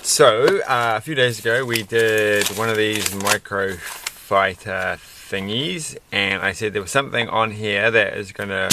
So, a few days ago we did one of these micro fighter thingies, and I said there was something on here that is going to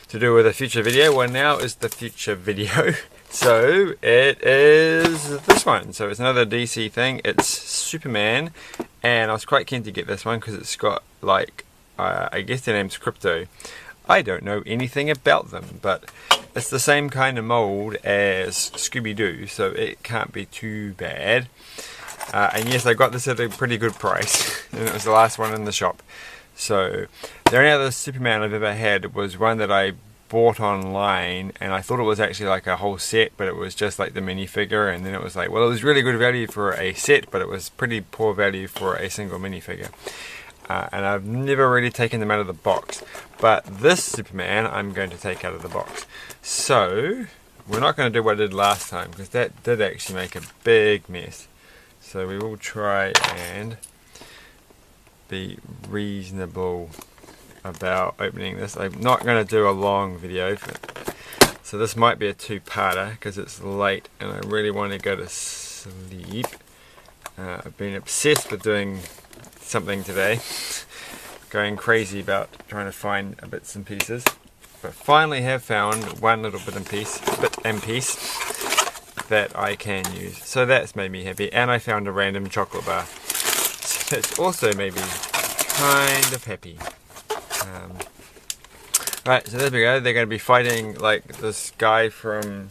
do with a future video. Well, now is the future video. So, it is this one. So, it's another DC thing. It's Superman, and I was quite keen to get this one because it's got, like, I guess their name's Krypto. I don't know anything about them, but it's the same kind of mold as Scooby-Doo, so it can't be too bad. And yes, I got this at a pretty good price, and it was the last one in the shop. So, the only other Superman I've ever had was one that I bought online, and I thought it was actually like a whole set, but it was just like the minifigure, and then it was like, well, it was really good value for a set, but it was pretty poor value for a single minifigure. And I've never really taken them out of the box, but this Superman I'm going to take out of the box. So we're not going to do what I did last time, because that did actually make a big mess. So we will try and be reasonable about opening this. I'm not going to do a long video, so this might be a two-parter because it's late and I really want to go to sleep. I've been obsessed with doing something today, going crazy about trying to find bits and pieces, but finally have found one little bit and piece that I can use, so that's made me happy. And I found a random chocolate bar, so that's also made me kind of happy. Right, so there we go. They're going to be fighting like this guy from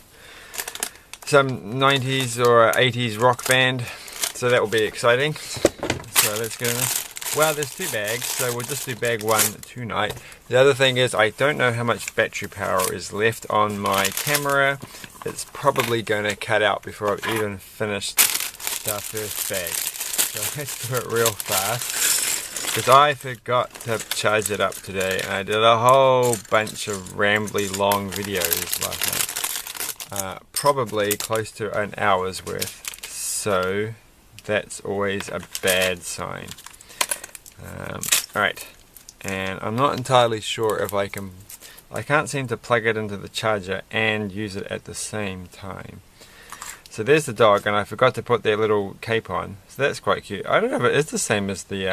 some 90s or 80s rock band, so that will be exciting. So let's get in this. Well, there's two bags, so we'll just do bag one tonight. The other thing is, I don't know how much battery power is left on my camera. It's probably going to cut out before I've even finished the first bag. So let's do it real fast, because I forgot to charge it up today, and I did a whole bunch of rambly long videos last night. Probably close to an hour's worth. So that's always a bad sign. Alright, and I'm not entirely sure if I can't seem to plug it into the charger and use it at the same time. So there's the dog, and I forgot to put their little cape on, so that's quite cute. I don't know if it is the same as the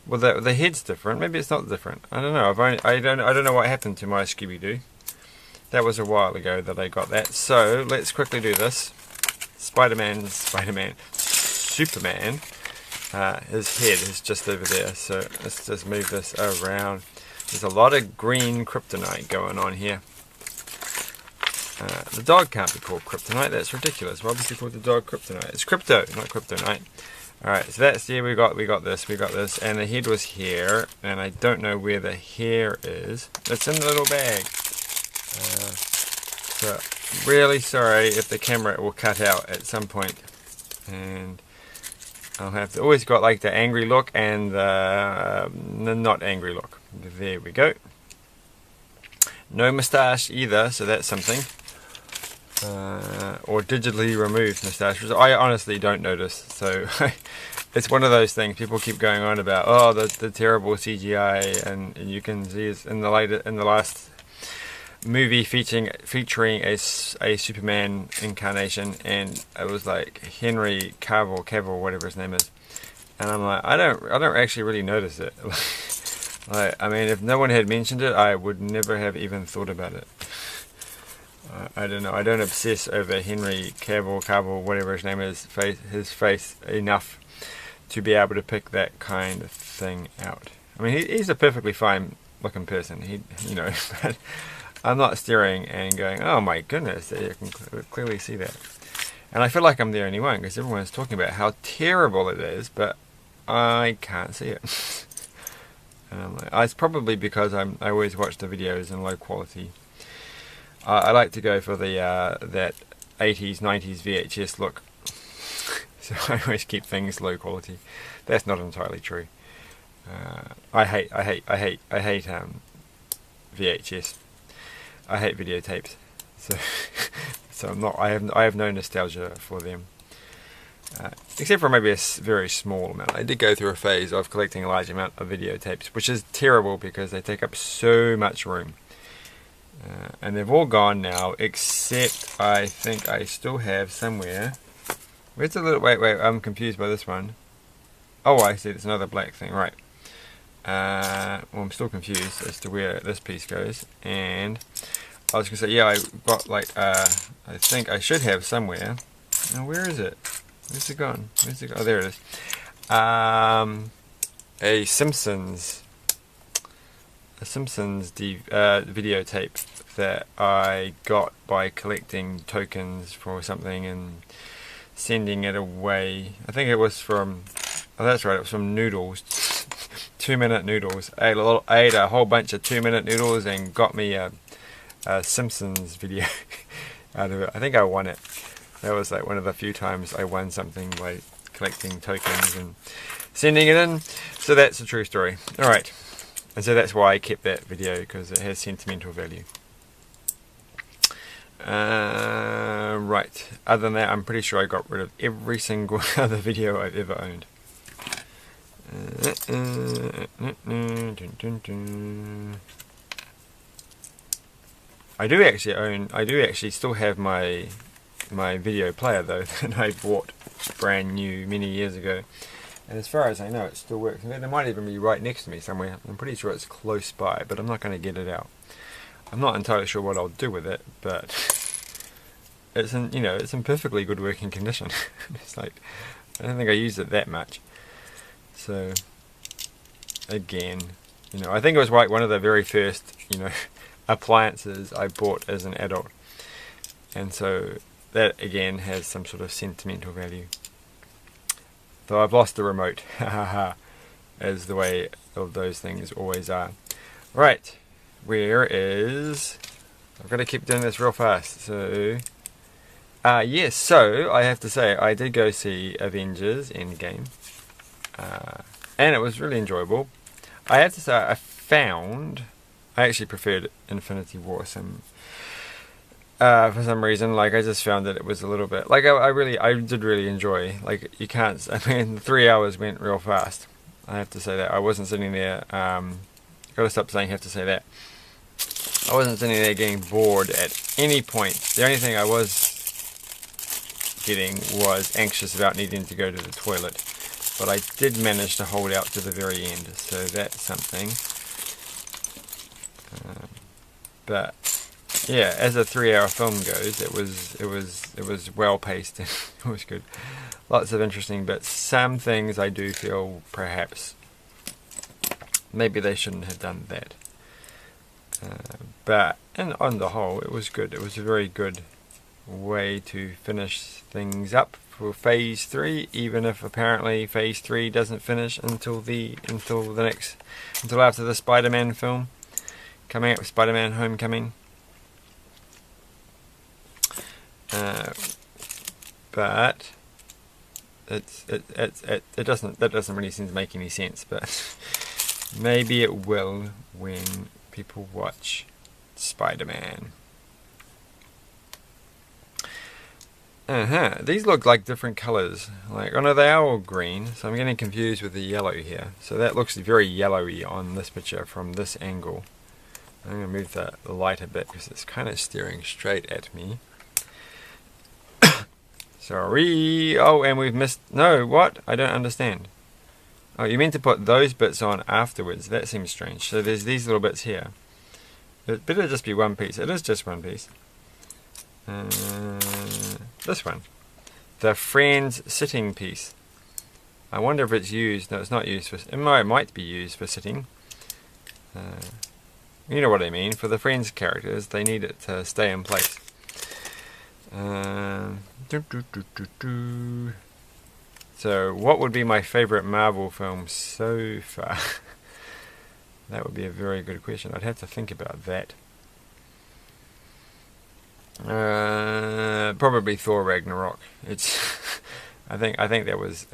well, the head's different. Maybe it's not different. I don't know. I don't know what happened to my Scooby-Doo. That was a while ago that I got that. So let's quickly do this. Superman, his head is just over there, so let's just move this around. There's a lot of green kryptonite going on here. The dog can't be called kryptonite, that's ridiculous. Why would you call the dog kryptonite? It's Krypto, not kryptonite. Alright, so that's, yeah, we got this, and the head was here, and I don't know where the hair is. It's in the little bag. So, really sorry if the camera will cut out at some point, and I'll have to, always got like the angry look and the not angry look. There we go. No moustache either, so that's something. Or digitally removed moustache. I honestly don't notice, so it's one of those things people keep going on about. Oh, the terrible CGI, and you can see it's in the last movie featuring a Superman incarnation, and it was like Henry Cavill, whatever his name is, and I'm like, I don't actually really notice it. Like, I mean, if no one had mentioned it, I would never have even thought about it. I don't know. I don't obsess over Henry Cavill, whatever his name is, his face enough to be able to pick that kind of thing out. I mean, he's a perfectly fine looking person. You know. But I'm not staring and going, oh my goodness, you can clearly see that. And I feel like I'm the only one, because everyone's talking about how terrible it is, but I can't see it. And I'm like, it's probably because I always watch the videos in low quality. I like to go for the that 80s, 90s VHS look. So I always keep things low quality. That's not entirely true. I hate VHS. I hate videotapes, so I'm not. I have no nostalgia for them, except for maybe a very small amount. I did go through a phase of collecting a large amount of videotapes, which is terrible because they take up so much room. And they've all gone now, except I think I still have somewhere. Where's the little... Wait, I'm confused by this one. Oh, I see, there's another black thing, right. Well, I'm still confused as to where this piece goes. And I was going to say, yeah, I got like, I think I should have somewhere. Now, where is it? Where's it gone? Where's it gone? Oh, there it is. A Simpsons videotape that I got by collecting tokens for something and sending it away. I think it was from, oh that's right, it was from Noodles, 2-minute noodles. I ate a whole bunch of 2-minute noodles and got me a Simpsons video out of it. I think I won it. That was like one of the few times I won something by collecting tokens and sending it in. So that's a true story. Alright. And so that's why I kept that video, because it has sentimental value. Right. Other than that, I'm pretty sure I got rid of every single other video I've ever owned. I do actually still have my video player though that I bought brand new many years ago. And as far as I know, it still works. I mean, it might even be right next to me somewhere. I'm pretty sure it's close by, but I'm not going to get it out. I'm not entirely sure what I'll do with it, but it's in, you know, it's in perfectly good working condition. It's like, I don't think I used it that much. So, again, you know, I think it was like one of the very first, you know, appliances I bought as an adult. And so that again has some sort of sentimental value. Though I've lost the remote, as the way of those things always are. Right, where is... I've got to keep doing this real fast. So, yes, so I have to say I did go see Avengers Endgame. And it was really enjoyable. I have to say I actually preferred Infinity War for some reason. Like, I just found that it was a little bit, like, I did really enjoy, like, you can't, I mean, 3 hours went real fast. I have to say that. I wasn't sitting there, gotta stop saying have to say that. I wasn't sitting there getting bored at any point. The only thing I was getting was anxious about needing to go to the toilet. But I did manage to hold out to the very end, so that's something. But yeah, as a 3-hour film goes, it was well paced and it was good. Lots of interesting bits. Some things I do feel perhaps maybe they shouldn't have done that. But on the whole, it was good. It was a very good way to finish things up for Phase 3, even if apparently Phase 3 doesn't finish until after the Spider-Man film coming out with Spider-Man Homecoming. But that doesn't really seem to make any sense. But maybe it will when people watch Spider-Man. These look like different colours. Like, oh no, they are all green, so I'm getting confused with the yellow here. So that looks very yellowy on this picture from this angle. I'm going to move the light a bit because it's kind of staring straight at me. Sorry. Oh, and we've missed... No, what? I don't understand. Oh, you meant to put those bits on afterwards. That seems strange. So there's these little bits here. It better just be one piece. It is just one piece. This one. The Friends sitting piece. I wonder if it's used... No, it's not used for... It might be used for sitting. You know what I mean. For the Friends characters, they need it to stay in place. So, what would be my favourite Marvel film so far? That would be a very good question. I'd have to think about that. Probably Thor Ragnarok. It's I think that was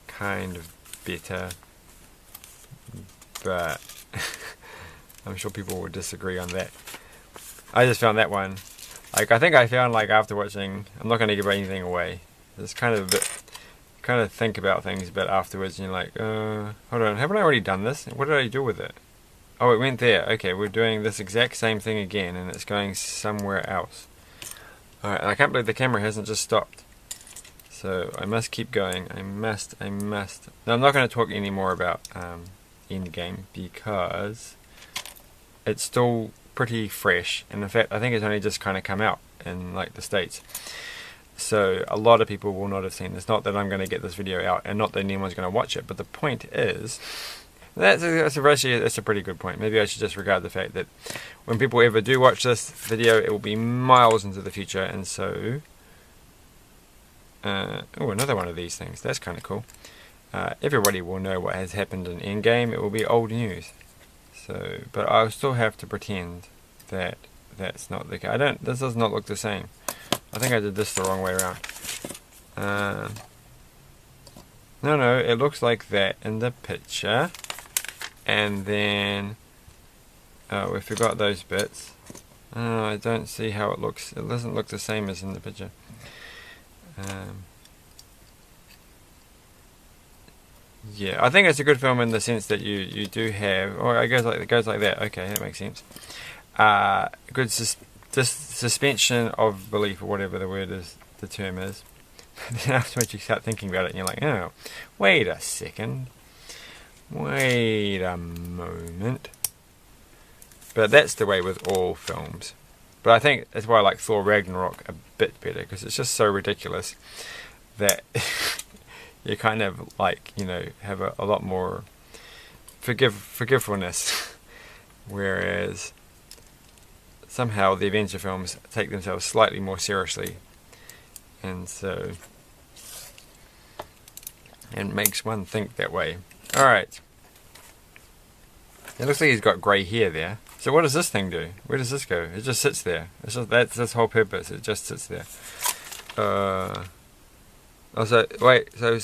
kind of better, but I'm sure people would disagree on that. I just found that one, like, I think I found, like, after watching, I'm not going to give anything away. It's kind of a bit, kind of think about things a bit afterwards, and you're like, hold on, haven't I already done this? What did I do with it? Oh, it went there. Okay, we're doing this exact same thing again, and it's going somewhere else. Alright, I can't believe the camera hasn't just stopped. So I must keep going. I must. No, I'm not going to talk any more about Endgame because it's still pretty fresh, and in fact I think it's only just kind of come out in like the States. So a lot of people will not have seen this. Not that I'm going to get this video out, and not that anyone's going to watch it, but the point is, that's a pretty good point. Maybe I should just regard the fact that when people ever do watch this video, it will be miles into the future, and so... oh, another one of these things. That's kind of cool. Everybody will know what has happened in Endgame. It will be old news. So, but I'll still have to pretend that that's not the case. This does not look the same. I think I did this the wrong way around. No, it looks like that in the picture. And then, oh, we forgot those bits. I don't see how it looks. It doesn't look the same as in the picture. Yeah, I think it's a good film in the sense that you do have. Oh, it goes like that. Okay, that makes sense. Good suspension of belief, or whatever the word is, the term is. Then afterwards you start thinking about it, and you're like, oh, wait a second. Wait a moment. But that's the way with all films. But I think that's why I like Thor Ragnarok a bit better, because it's just so ridiculous that you kind of like, you know, have a lot more forgiveness. Whereas somehow the Avenger films take themselves slightly more seriously. And so it makes one think that way. Alright. It looks like he's got grey hair there. So what does this thing do? Where does this go? It just sits there. That's its whole purpose. It just sits there. Also, wait. So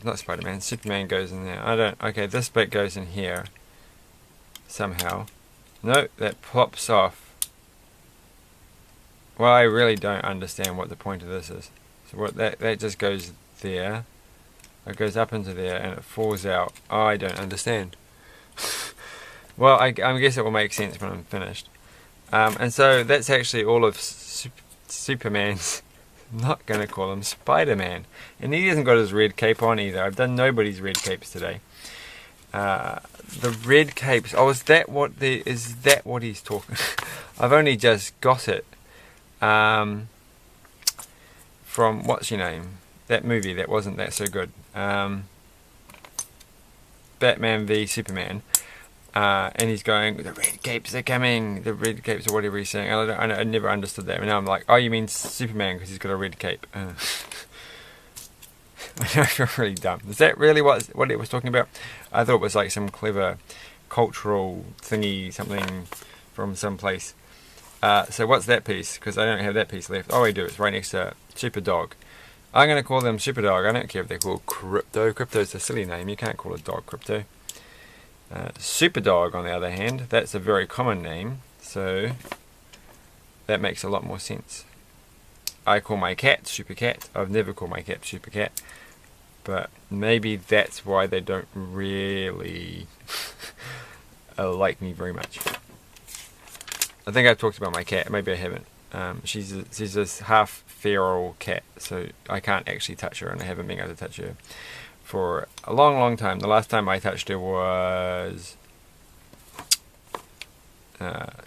not Spider-Man. Superman goes in there. Okay, this bit goes in here somehow. No, that pops off. Well, I really don't understand what the point of this is. So what that just goes there. It goes up into there and it falls out. Oh, I don't understand. Well, I guess it will make sense when I'm finished. And so that's actually all of Superman's. I'm not going to call him Spider-Man. And he hasn't got his red cape on either. I've done nobody's red capes today. The red capes. Oh, is that what he's talking? I've only just got it. From what's your name? That movie that wasn't that so good. Batman v Superman. And he's going, the red capes are coming, the red capes, or whatever he's saying. I never understood that. And now I'm like, oh, you mean Superman because he's got a red cape. I know, I feel really dumb. Is that really what it was talking about? I thought it was like some clever cultural thingy, something from some place. So what's that piece? Because I don't have that piece left. Oh, I do. It's right next to Super Dog. I'm going to call them Super Dog. I don't care if they're called Krypto. Krypto's a silly name. You can't call a dog Krypto. Super Dog, on the other hand, that's a very common name, so that makes a lot more sense. I call my cat Super Cat. I've never called my cat Super Cat, but maybe that's why they don't really like me very much. I think I've talked about my cat. Maybe I haven't. She's this half feral cat, so I can't actually touch her, and I haven't been able to touch her for a long time. The last time I touched her was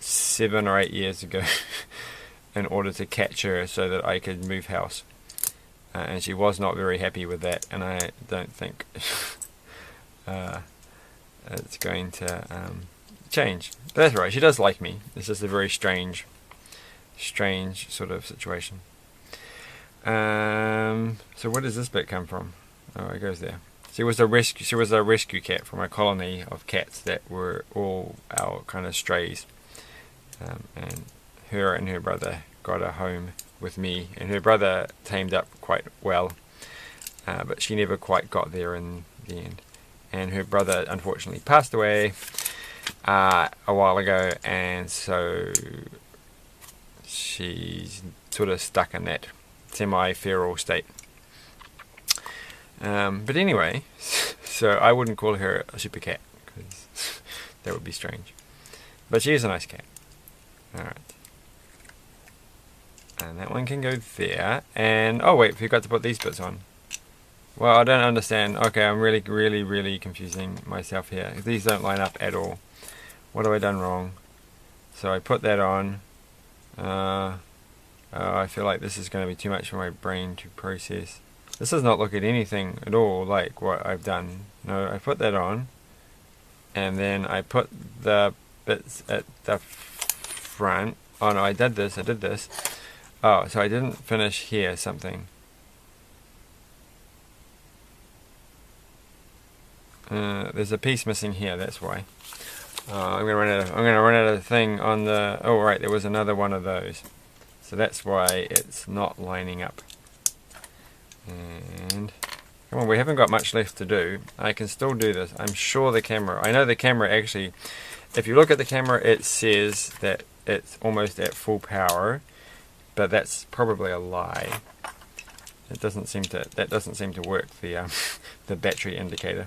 7 or 8 years ago in order to catch her so that I could move house. And she was not very happy with that, and I don't think it's going to change. But that's right, she does like me. It's just a very strange sort of situation. So where does this bit come from? Oh, it goes there. She was a rescue cat from a colony of cats that were all our kind of strays. And her and her brother got a home with me, and her brother tamed up quite well, but she never quite got there in the end. And her brother unfortunately passed away a while ago, and so she's sort of stuck in that semi-feral state. But anyway, so I wouldn't call her a super cat, because That would be strange. But she is a nice cat. Alright. And that one can go there. And, oh wait, forgot to put these bits on. Well, I don't understand. Okay, I'm really confusing myself here. These don't line up at all. What have I done wrong? So I put that on. I feel like this is going to be too much for my brain to process. This does not look at anything at all like what I've done. No, I put that on. And then I put the bits at the front. Oh no, I did this. Oh, so I didn't finish here something. There's a piece missing here, that's why. I'm gonna run out of thing on the. Oh right, there was another one of those, so that's why it's not lining up. And come on, we haven't got much left to do. I can still do this. I'm sure the camera. I know the camera actually. If you look at the camera, it says that it's almost at full power, but that's probably a lie. It doesn't seem to. That doesn't seem to work. The the battery indicator.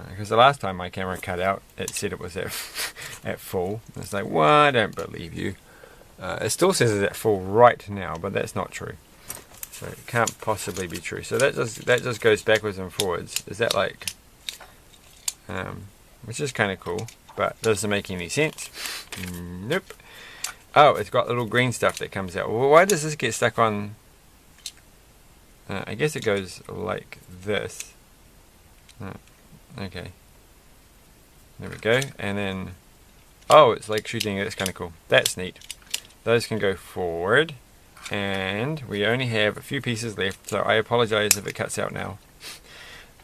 Because the last time my camera cut out, it said it was at full. It's like, well, I don't believe you. It still says it's at full right now, but that's not true. So it can't possibly be true. So that just goes backwards and forwards. Is that like, which is kind of cool, but doesn't make any sense. Nope. Oh, it's got little green stuff that comes out. Well, why does this get stuck on? I guess it goes like this. Okay, there we go. And then, oh, it's like shooting. That's kind of cool. That's neat. Those can go forward, and we only have a few pieces left, so I apologize if it cuts out now.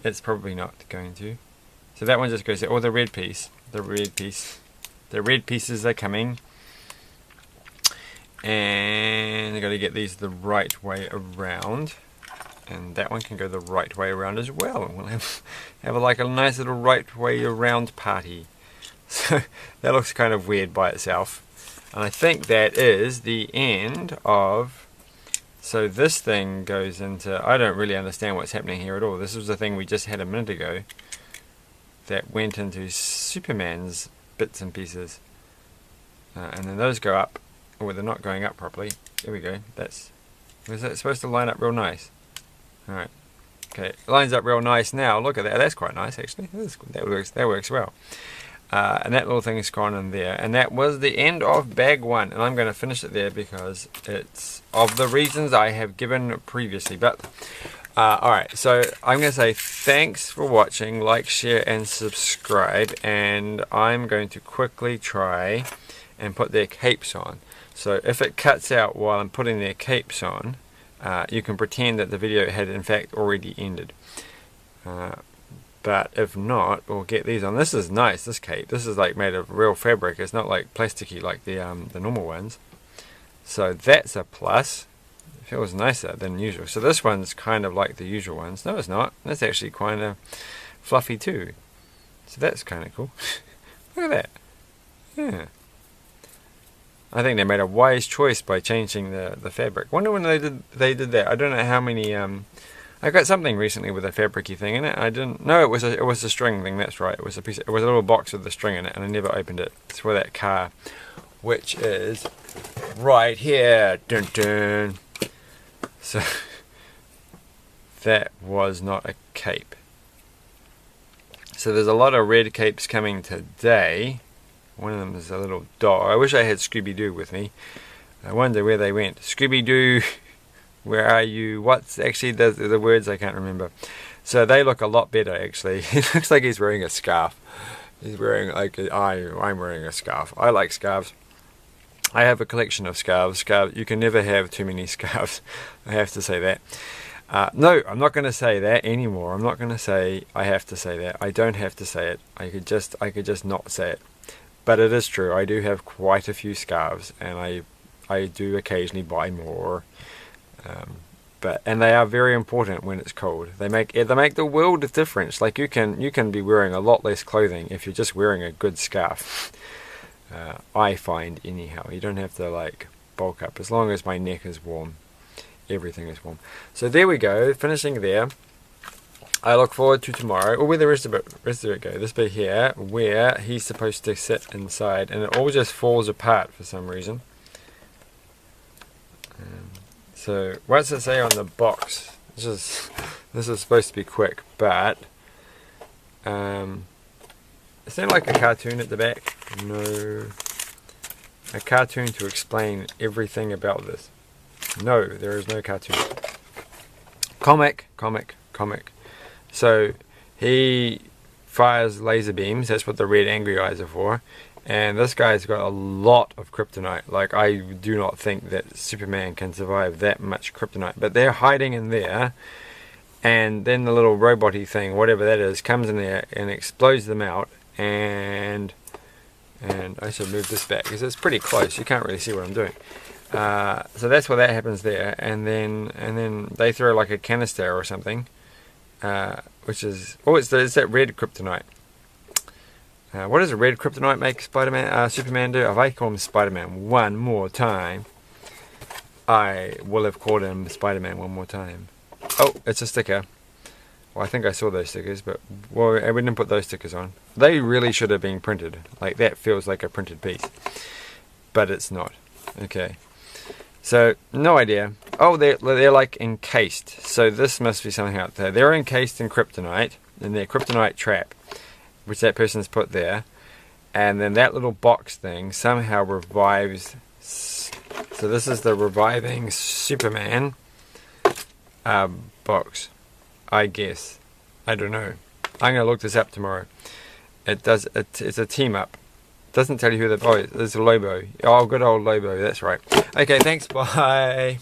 It's probably not going to. So that one just goes there. Oh, the red piece, the red pieces are coming, and I got to get these the right way around. And that one can go the right way around as well. And we'll have like a nice little right way around party. So that looks kind of weird by itself. And I think that is the end of... So this thing goes into... I don't really understand what's happening here at all. This was the thing we just had a minute ago that went into Superman's bits and pieces. And then those go up. Oh, they're not going up properly. There we go. Was that supposed to line up real nice? Alright, okay, it lines up real nice now. Look at that, that's quite nice actually. That works well. And that little thing is gone in there. And that was the end of bag one. And I'm going to finish it there because it's of the reasons I have given previously. But, alright, so I'm going to say thanks for watching. Like, share, and subscribe. And I'm going to quickly try and put their capes on. So if it cuts out while I'm putting their capes on, you can pretend that the video had in fact already ended. But if not, we'll get these on. This is nice, this cape. This is like made of real fabric. It's not like plasticky like the normal ones. So that's a plus. It feels nicer than usual. So this one's kind of like the usual ones. No, it's not. That's actually kind of fluffy too. So that's kind of cool. Look at that. Yeah. I think they made a wise choice by changing the fabric. Wonder when they did that. I don't know how many. I got something recently with a fabricy thing in it. I didn't. No, it was a string thing. That's right. It was a piece. It was a little box with the string in it, and I never opened it. It's for that car, which is right here. Dun dun. So that was not a cape. So there's a lot of red capes coming today. One of them is a little dog. I wish I had Scooby-Doo with me. I wonder where they went. Scooby-Doo, where are you? What's actually the words I can't remember. So they look a lot better actually. It looks like he's wearing a scarf. He's wearing like I'm wearing a scarf. I like scarves. I have a collection of scarves. You can never have too many scarves. I have to say that. No, I'm not going to say that anymore. I'm not going to say I have to say that. I don't have to say it. I could just not say it. But it is true, I do have quite a few scarves, and I do occasionally buy more. And they are very important when it's cold. They make the world of difference. Like you can be wearing a lot less clothing if you're just wearing a good scarf. I find anyhow. You don't have to like bulk up. As long as my neck is warm, everything is warm. So there we go, finishing there. I look forward to tomorrow, or where the rest of it go. This bit here, where he's supposed to sit inside, and it all just falls apart for some reason. So, what does it say on the box? This is supposed to be quick, but is there like a cartoon at the back? No. A cartoon to explain everything about this. No, there is no cartoon. Comic. So he fires laser beams. That's what the red angry eyes are for. And this guy's got a lot of kryptonite. Like, I do not think that Superman can survive that much kryptonite. But they're hiding in there. And then the little robot-y thing, whatever that is, comes in there and explodes them out. And I should move this back because it's pretty close. You can't really see what I'm doing. So that's what that happens there. And then they throw like a canister or something. Which is... Oh, it's that red kryptonite. What does a red kryptonite make Superman do? If I call him Spiderman one more time, I will have called him Spiderman one more time. Oh, it's a sticker. Well, I think I saw those stickers, but well, we didn't put those stickers on. They really should have been printed. Like, that feels like a printed piece. But it's not. Okay. So, no idea. Oh, they're like encased. So this must be something out there. They're encased in kryptonite, in their kryptonite trap, which that person's put there, and then that little box thing somehow revives. So this is the reviving Superman box, I guess. I don't know. I'm gonna look this up tomorrow. It's a team up. Doesn't tell you who the... Oh, there's Lobo. Oh, good old Lobo. That's right. Okay, thanks. Bye.